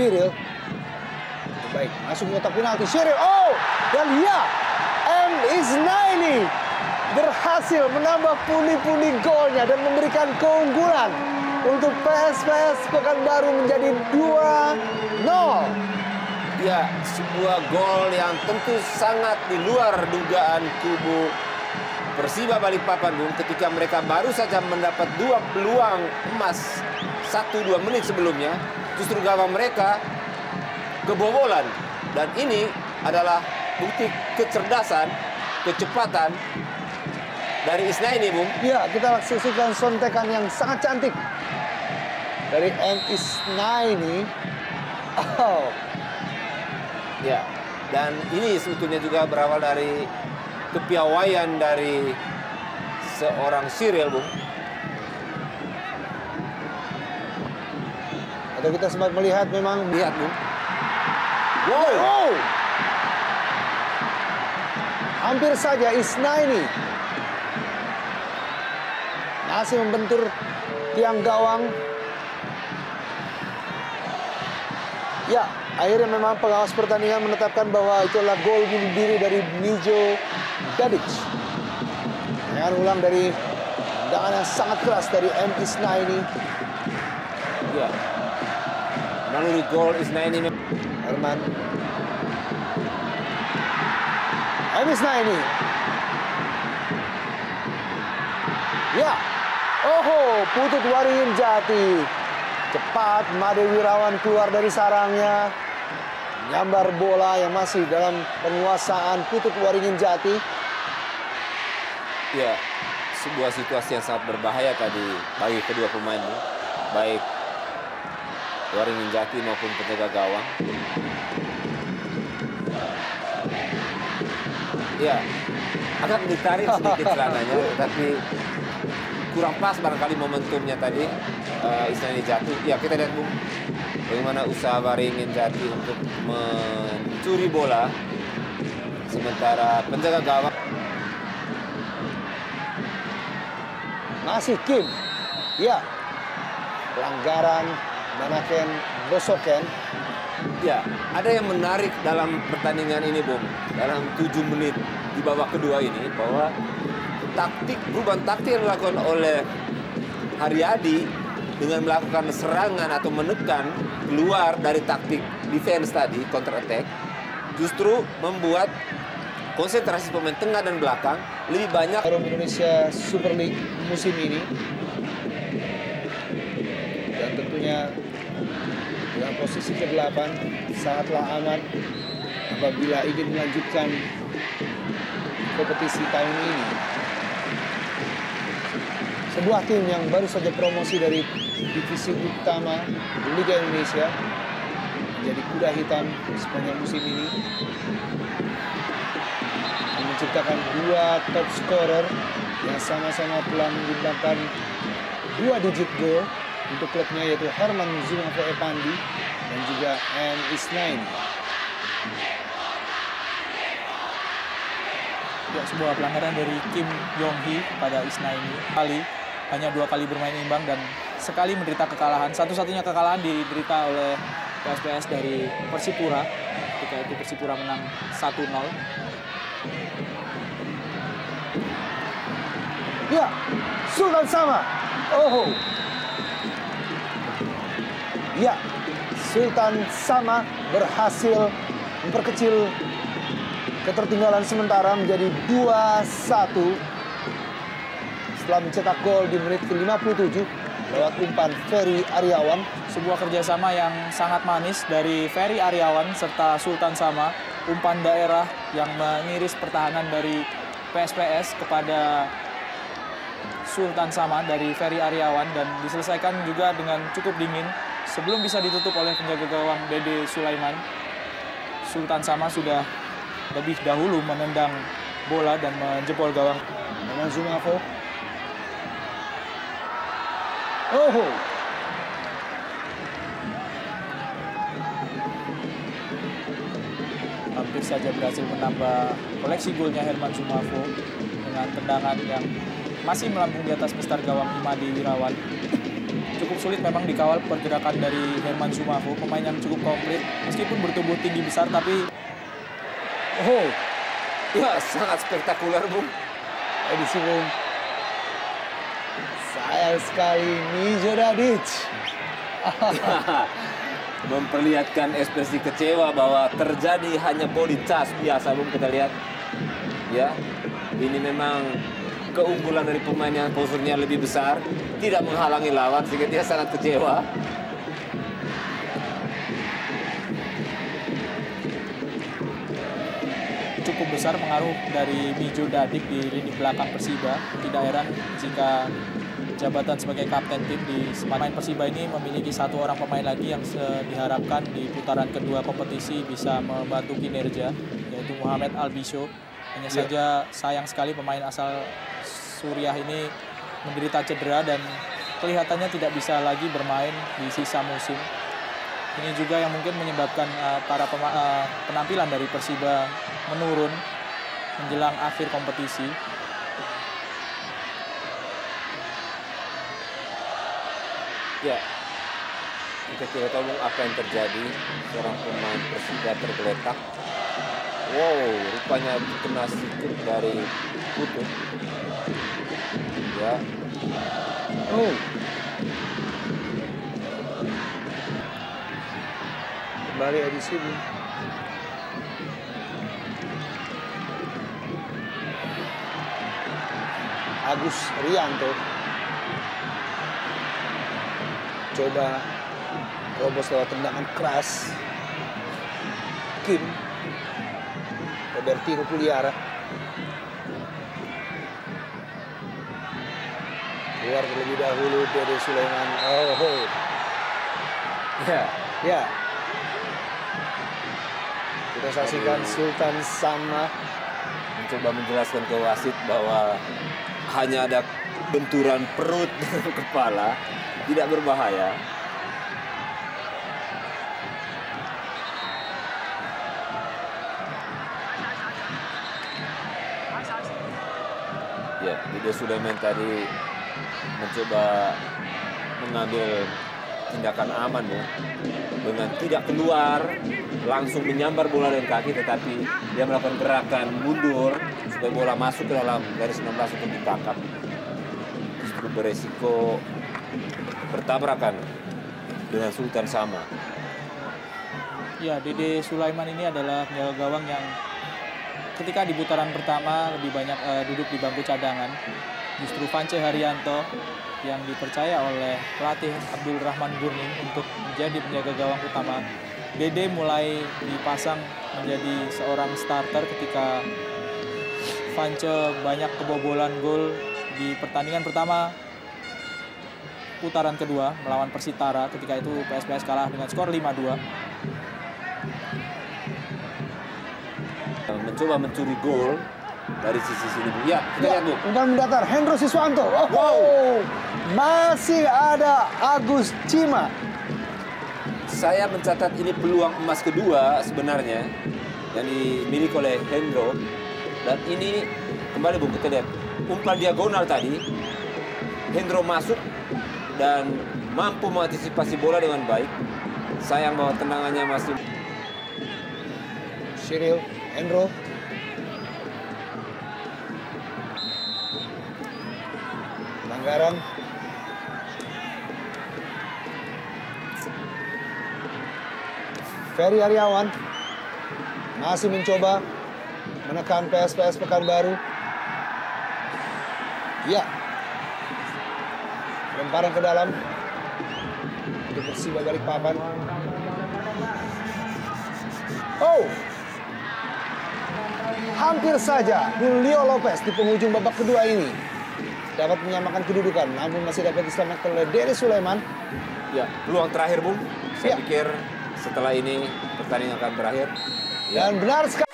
Cyril. Baik, masuk kotak penalti Cyril. Oh, dan ya, M. Isnaini berhasil menambah pundi-pundi golnya dan memberikan keunggulan untuk PSPS Pekanbaru menjadi 2-0. Ya, sebuah gol yang tentu sangat di luar dugaan kubu Persiba Balikpapan, Bung, ketika mereka baru saja mendapat 2 peluang emas 1-2 menit sebelumnya, justru gawang mereka kebobolan. Dan ini adalah bukti kecerdasan, kecepatan dari Isnaini, Bung. Ya, kita saksikan sontekan yang sangat cantik dari M. Isnaini. Oh. Ya, dan ini sebetulnya juga berawal dari kepiawaian dari seorang Cyril, Bung. Atau kita sempat melihat memang. Lihat, Bung. Wow. Wow. Hampir saja Isnaini masih membentur tiang gawang. Ya, akhirnya memang pengawas pertandingan menetapkan bahwa itu adalah gol bunuh diri dari Mijo Dadic. Dengan ulang dari tendangan yang sangat keras dari M. Isnaini. Ya, melalui gol Isnaini. Herman. M. Isnaini. Ya, oh, Putut Waringin Jati. Cepat Made Wirawan keluar dari sarangnya. Nyambar bola yang masih dalam penguasaan Putut Waringin Jati. Ya, sebuah situasi yang sangat berbahaya tadi bagi kedua pemain, baik Waringin Jati maupun penjaga gawang. Ya, agak ditarik sedikit celananya, tapi kurang pas barangkali momentumnya tadi. Isnaini jatuh. Ya, kita lihat, Bung, bagaimana usaha Waringin Jati untuk mencuri bola, sementara penjaga gawang masih Kim. Ya, pelanggaran Manaken Bosoken. Ya, ada yang menarik dalam pertandingan ini, Bung. Dalam 7 menit di babak kedua ini, bahwa perubahan taktik yang dilakukan oleh Haryadi dengan melakukan serangan atau menekan keluar dari taktik defense tadi, counter attack, justru membuat konsentrasi pemain tengah dan belakang lebih banyak. Harum Indonesia Super League musim ini. Dan tentunya dengan posisi ke-8 sangatlah aman apabila ingin melanjutkan kompetisi tahun ini. Sebuah tim yang baru saja promosi dari divisi utama Liga Indonesia menjadi kuda hitam sepanjang musim ini. Menciptakan 2 top scorer yang sama-sama telah menyumbangkan 2 digit gol untuk klubnya, yaitu Herman Zumafo Epandi dan juga M. Isnaini. Ya, sebuah pelanggaran dari Kim Yong-hee pada Isnaini. Hanya 2 kali bermain imbang dan sekali menderita kekalahan. Satu-satunya kekalahan diderita oleh PSPS dari Persipura. Ketika itu Persipura menang 1-0. Ya, Sultan Sama. Oh. Ya, Sultan Sama berhasil memperkecil ketertinggalan sementara menjadi 2-1 setelah mencetak gol di menit ke-57 lewat umpan Ferry Aryawan. Sebuah kerjasama yang sangat manis dari Ferry Aryawan serta Sultan Sama. Umpan daerah yang mengiris pertahanan dari PSPS kepada Sultan Sama dari Ferry Aryawan, dan diselesaikan juga dengan cukup dingin sebelum bisa ditutup oleh penjaga gawang Dede Sulaiman. Sultan Sama sudah lebih dahulu menendang bola dan menjebol gawang. Herman Zumafo. Oh. Hampir saja berhasil menambah koleksi golnya Herman Zumafo dengan tendangan yang masih melambung di atas mistar gawang Imadi Wirawan. cukup sulit memang dikawal pergerakan dari Herman Sumafo, pemain yang cukup komplit. Meskipun bertubuh tinggi besar, tapi ya sangat spektakuler, Bung. Edisi Bung. Sayang sekali Mijo Dadic. Memperlihatkan ekspresi kecewa bahwa terjadi hanya body touch biasa, Bung, kita lihat. Ya, ini memang keunggulan dari pemain yang posturnya lebih besar, tidak menghalangi lawan sehingga dia sangat kecewa. cukup besar pengaruh dari Mijo Dadic di lini belakang Persiba. Tidak heran jika jabatan sebagai kapten tim di pemain Persiba ini memiliki satu orang pemain lagi yang diharapkan di putaran kedua kompetisi bisa membantu kinerja, yaitu Muhammad Albisho. Hanya saja sayang sekali pemain asal Suriah ini menderita cedera dan kelihatannya tidak bisa lagi bermain di sisa musim. Ini juga yang mungkin menyebabkan penampilan dari Persiba menurun menjelang akhir kompetisi. Ya, kita tidak tahu apa yang terjadi. Seorang pemain Persiba tergeletak. Wow, rupanya kena sikut dari Putu. Ya. Kembali edisi Bung. Agus Rianto coba terobos lewat tendangan keras. Kim Robertino Puliara keluar terlebih dahulu. Dede Sulaiman. Ya. Kita saksikan Sultan Sama Mencoba menjelaskan ke wasit bahwa hanya ada benturan perut dan kepala, tidak berbahaya. Ya, Dede Sulaiman tadi mencoba mengambil tindakan aman ya, dengan tidak keluar langsung menyambar bola dengan kaki, tetapi dia melakukan gerakan mundur supaya bola masuk ke dalam garis 16 untuk ditangkap. Justru beresiko bertabrakan dengan Sultan Sama. Ya, Dede Sulaiman ini adalah penjaga gawang yang ketika di putaran pertama lebih banyak duduk di bangku cadangan. Justru Vance Haryanto yang dipercaya oleh pelatih Abdul Rahman Gurning untuk menjadi penjaga gawang utama. Dede mulai dipasang menjadi seorang starter ketika Vance banyak kebobolan gol di pertandingan pertama putaran kedua melawan Persitara. Ketika itu PSPS kalah dengan skor 5-2. Mencoba mencuri gol dari sisi sini. Ya, kita lihat Bu. Umpan mendatar Hendro Siswanto. Masih ada Agus Cima. Saya mencatat ini peluang emas kedua sebenarnya yang dimiliki oleh Hendro. Dan ini kembali Bu, kita lihat umpan diagonal tadi. Hendro masuk dan mampu mengantisipasi bola dengan baik. Sayang bahwa tendangannya masih. Cyril Hendro. Pelanggaran. Ferry Aryawan masih mencoba menekan PSPS Pekanbaru. Ya. Lemparan ke dalam untuk Persiba Balikpapan. Hampir saja Julio Lopez di penghujung babak kedua ini dapat menyamakan kedudukan, namun masih dapat diselamatkan oleh Dede Sulaiman. Ya, peluang terakhir Bung. Saya pikir setelah ini pertandingan akan berakhir. Dan benar sekali.